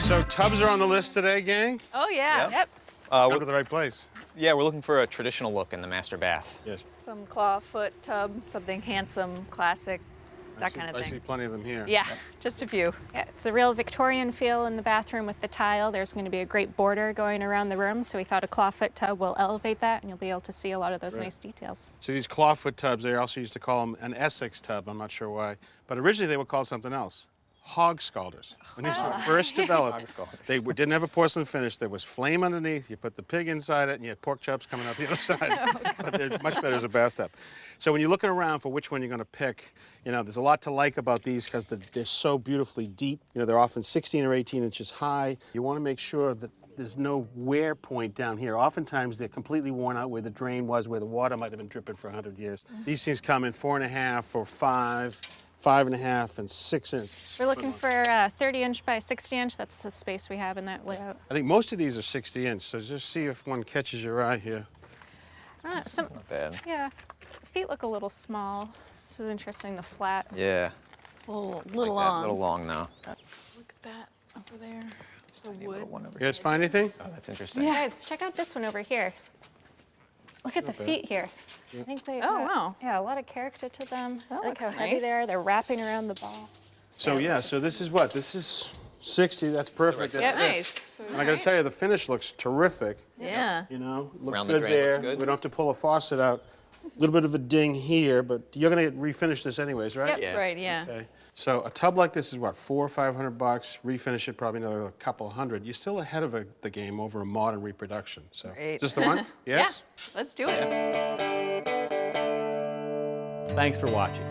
So tubs are on the list today, gang? Oh, yeah. Yep. Come to the right place. Yeah, we're looking for a traditional look in the master bath. Yes. Some claw foot tub, something handsome, classic, that kind of I thing. see plenty of them here. Yeah, just a few. Yeah, it's a real Victorian feel in the bathroom with the tile. There's going to be a great border going around the room, so we thought a clawfoot tub will elevate that, and you'll be able to see a lot of those nice details. So these clawfoot tubs, they also used to call them an Essex tub. I'm not sure why. But originally they were called something else. Hog scalders. When these were first developed, they didn't have a porcelain finish. There was flame underneath. You put the pig inside it, and you had pork chops coming out the other side. But they're much better as a bathtub. So when you're looking around for which one you're going to pick, you know, there's a lot to like about these because they're so beautifully deep. You know, they're often 16 or 18 inches high. You want to make sure that there's no wear point down here. Oftentimes they're completely worn out where the drain was, where the water might have been dripping for 100 years. These things come in 4.5 or 5. 5.5 and 6 inch. We're looking for 30-inch by 60-inch. That's the space we have in that layout. I think most of these are 60-inch, so just see if one catches your eye here. That's not bad. Yeah, the feet look a little small. This is interesting, the flat. Yeah. A little Like long. that, little long though. Look at that over there. The Tiny wood. little one over You guys find anything? Oh, that's interesting. Yeah. Guys, check out this one over here. Look at the feet here. I think they wow. Yeah, a lot of character to them. That Look looks how heavy nice. they are. They're wrapping around the ball. So yeah, so this is what? This is 60, that's perfect. right Yeah, That's- nice. And I gotta tell you, the finish looks terrific. Yeah. You know, looks Around the good drain there. looks good. We don't have to pull a faucet out. A little bit of a ding here, but you're gonna refinish this anyways, right? Yep, Yeah. right, yeah. Okay. So a tub like this is what, $400 or $500? Refinish it probably another couple hundred. You're still ahead of the game over a modern reproduction. So Great. is this the one? Yes? Yeah, let's do it. Thanks for watching.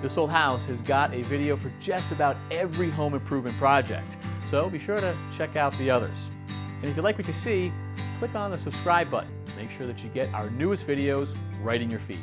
This Old House has got a video for just about every home improvement project, so be sure to check out the others. And if you like what you see, click on the subscribe button to make sure that you get our newest videos right in your feed.